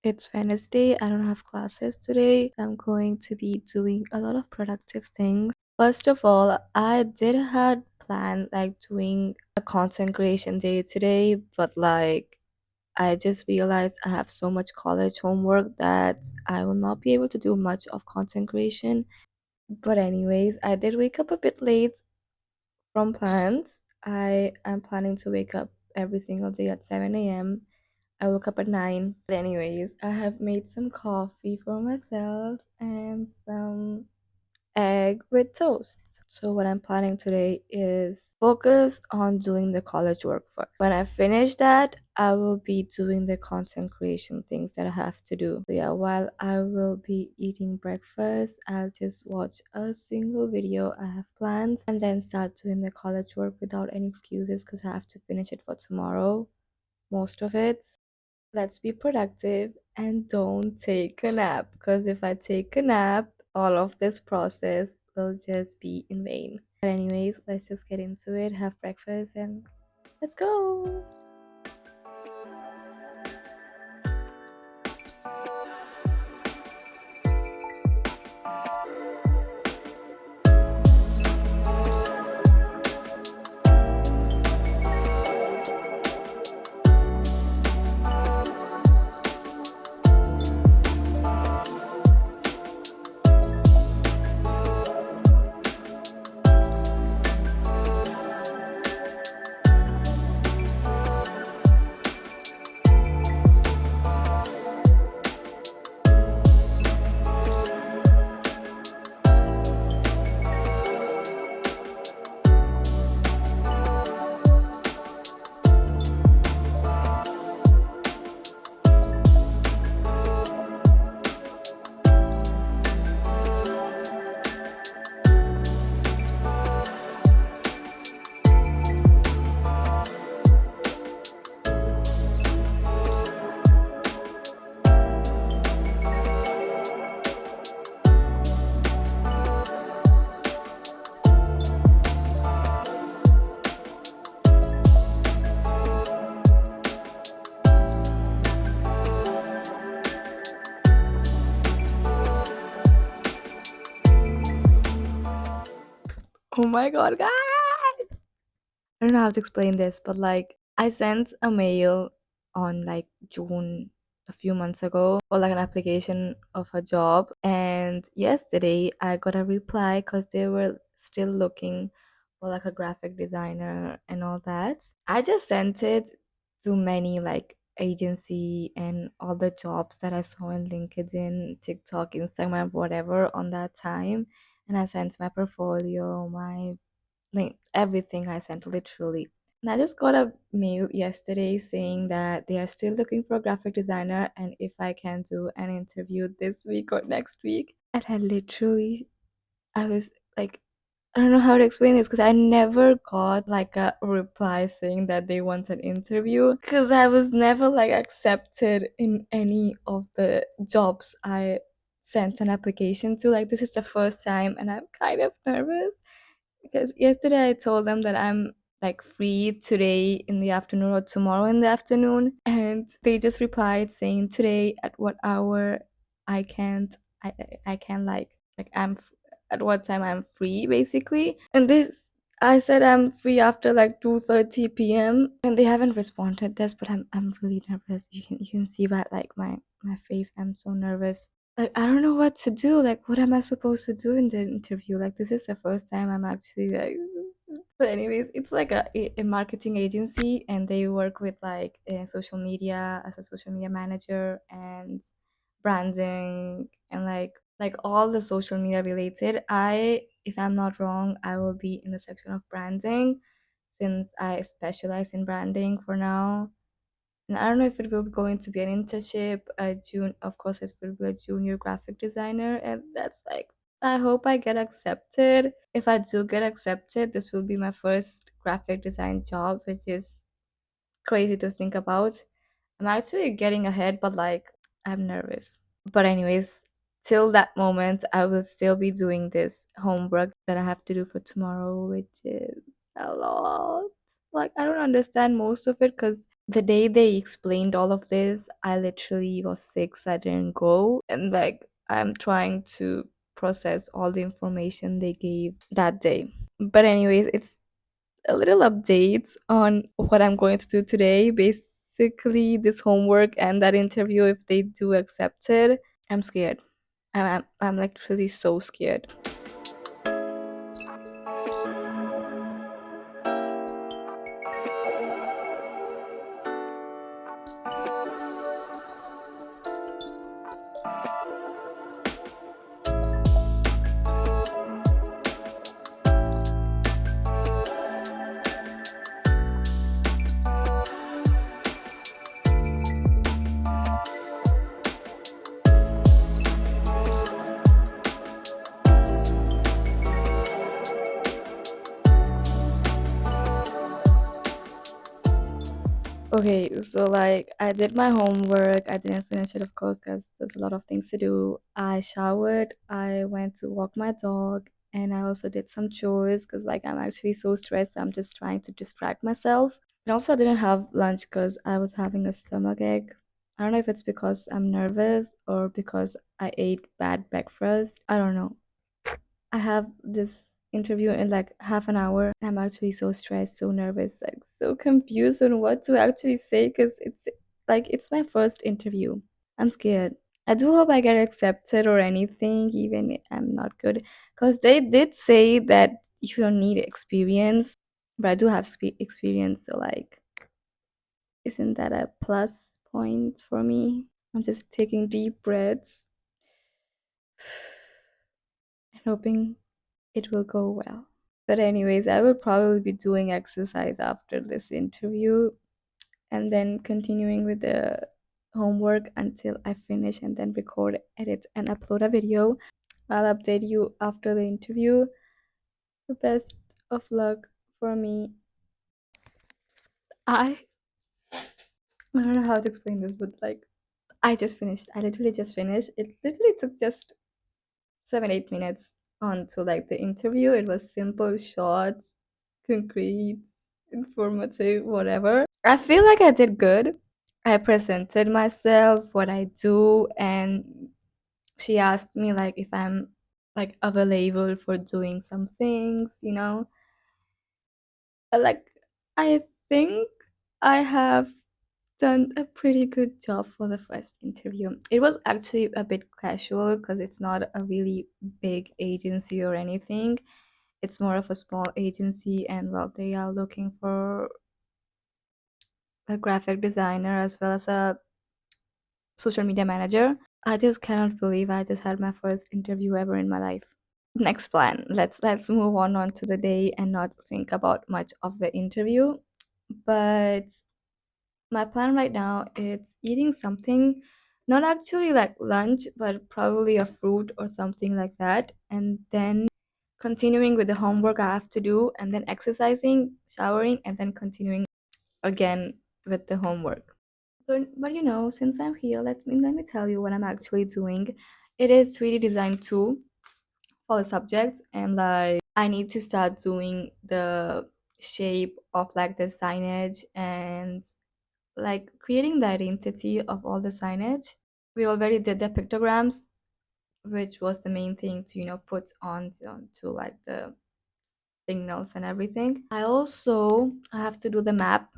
It's Wednesday. I don't have classes today. I'm going to be doing a lot of productive things. First of all, I did had planned like doing a content creation day today, but like I just realized I have so much college homework that I will not be able to do much of content creation. But anyways, I did wake up a bit late from plans. I am planning to wake up every single day at 7 a.m. I woke up at 9. But anyways, I have made some coffee for myself and some egg with toast. So what I'm planning today is focus on doing the college work first. When I finish that, I will be doing the content creation things that I have to do. So yeah, while I will be eating breakfast, I'll just watch a single video I have planned and then start doing the college work without any excuses because I have to finish it for tomorrow, most of it. Let's be productive and don't take a nap because if I take a nap, all of this process will just be in vain. But, anyways, let's just get into it, have breakfast, and let's go. Oh my god, guys! I don't know how to explain this, but like I sent a mail on like June a few months ago for like an application of a job, and yesterday I got a reply because they were still looking for like a graphic designer and all that. I just sent it to many like agency and all the jobs that I saw in LinkedIn, TikTok, Instagram, whatever on that time, and I sent my portfolio, my like everything I sent literally. And I just got a mail yesterday saying that they are still looking for a graphic designer and if I can do an interview this week or next week. And I was like, I don't know how to explain this because I never got like a reply saying that they want an interview because I was never like accepted in any of the jobs I sent an application to. Like, this is the first time and I'm kind of nervous because yesterday I told them that I'm like free today in the afternoon or tomorrow in the afternoon, and they just replied saying today at what hour I can't, I can like at what time I'm free basically. And this I said I'm free after like 2:30 p.m. and they haven't responded this, but I'm really nervous. You can see by like my face. I'm so nervous. Like, I don't know what to do. Like, what am I supposed to do in the interview? Like, this is the first time I'm actually like. But anyways, it's like a marketing agency, and they work with like social media as a social media manager and branding and like all the social media related. If I'm not wrong, I will be in the section of branding since I specialize in branding for now. And I don't know if it will be going to be an internship, of course, it will be a junior graphic designer, and that's like, I hope I get accepted. If I do get accepted, this will be my first graphic design job, which is crazy to think about. I'm actually getting ahead, but like, I'm nervous. But, anyways, till that moment, I will still be doing this homework that I have to do for tomorrow, which is a lot. Like, I don't understand most of it because the day they explained all of this, I literally was sick, so I didn't go. And like, I'm trying to process all the information they gave that day. But, anyways, it's a little updates on what I'm going to do today. Basically, this homework and that interview, if they do accept it, I'm scared. I'm literally so scared. Okay, so like I did my homework. I didn't finish it, of course, because there's a lot of things to do. I showered, I went to walk my dog, and I also did some chores because like I'm actually so stressed. So I'm just trying to distract myself. And also, I didn't have lunch because I was having a stomach ache. I don't know if it's because I'm nervous or because I ate bad breakfast. I don't know. I have this interview in like half an hour. I'm actually so stressed, so nervous, like so confused on what to actually say because it's my first interview. I'm scared. I do hope I get accepted or anything, even if I'm not good. Because they did say that you don't need experience, but I do have experience, so like, isn't that a plus point for me? I'm just taking deep breaths and hoping it will go well. But anyways, I will probably be doing exercise after this interview and then continuing with the homework until I finish and then record, edit, and upload a video. I'll update you after the interview. So best of luck for me. I I don't know how to explain this, but like I just finished. I literally just finished. It literally took just 7 8 minutes onto like the interview. It was simple, short, concrete, informative, whatever. I feel like I did good. I presented myself, what I do, and she asked me like if I'm like available for doing some things. Like, I think I have done a pretty good job for the first interview. It was actually a bit casual because it's not a really big agency or anything. It's more of a small agency, and well, they are looking for a graphic designer as well as a social media manager. I just cannot believe I just had my first interview ever in my life. Next plan. Let's move on to the day and not think about much of the interview. But my plan right now is eating something, not actually like lunch, but probably a fruit or something like that, and then continuing with the homework I have to do, and then exercising, showering, and then continuing again with the homework. But since I'm here, let me tell you what I'm actually doing. It is 3D design 2 for the subjects, and like I need to start doing the shape of like the signage and like creating the identity of all the signage. We already did the pictograms, which was the main thing to put onto like the signals and everything. I have to do the map,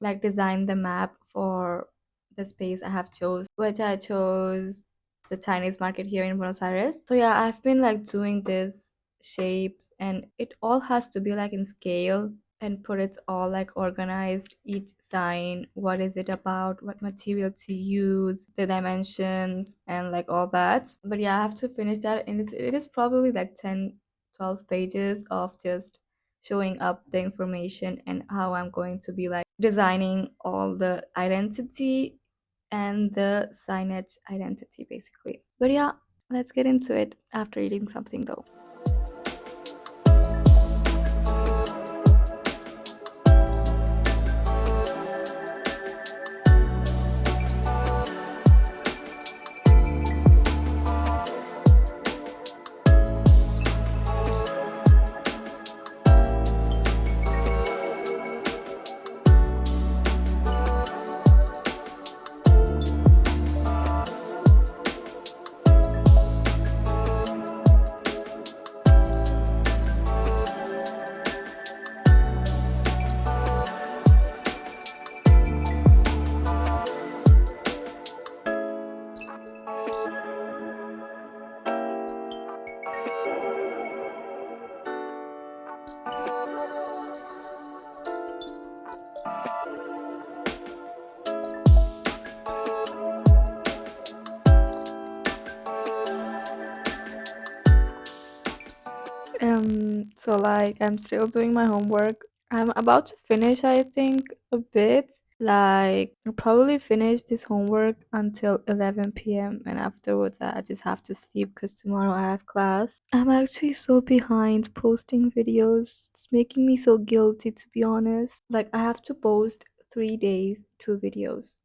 like design the map for the space I have chose, which I chose the Chinese market here in Buenos Aires. So yeah, I've been like doing this shapes, and it all has to be like in scale and put it all like organized, each sign, what is it about, what material to use, the dimensions, and like all that. But yeah, I have to finish that, and it is probably like 10 12 pages of just showing up the information and how I'm going to be like designing all the identity and the signage identity basically. But yeah, let's get into it after eating something though. So like I'm still doing my homework. I'm about to finish, I think, a bit. Like I'll probably finish this homework until 11 p.m. and afterwards I just have to sleep because tomorrow I have class. I'm actually so behind posting videos. It's making me so guilty, to be honest. Like I have to post 3 days, 2 videos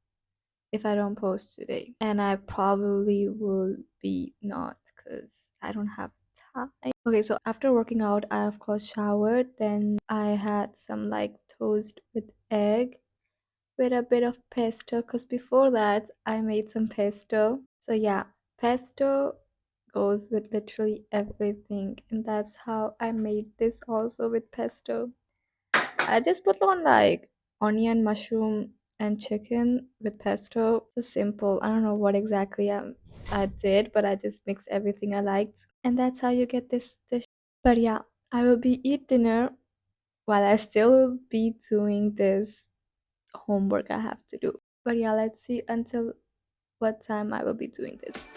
if I don't post today. And I probably will be not because I don't have time. Okay, so after working out, I of course showered. Then I had some like toast with egg with a bit of pesto because before that I made some pesto. So yeah, pesto goes with literally everything, and that's how I made this also with pesto. I just put on like onion, mushroom, and chicken with pesto. Just simple. I don't know what exactly I did, but I just mixed everything I liked, and that's how you get this dish. But yeah, I will be eat dinner while I still will be doing this homework I have to do. But yeah, let's see until what time I will be doing this.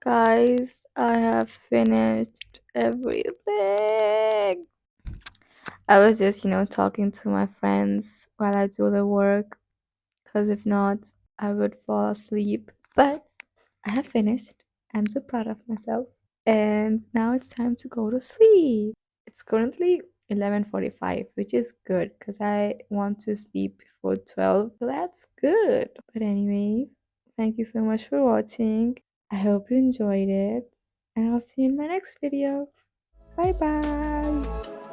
Guys, I have finished everything. I was just, talking to my friends while I do the work, because if not, I would fall asleep. But I have finished. I'm so proud of myself. And now it's time to go to sleep. It's currently 11:45, which is good because I want to sleep before 12. So that's good. But anyways, thank you so much for watching. I hope you enjoyed it. And I'll see you in my next video. Bye bye.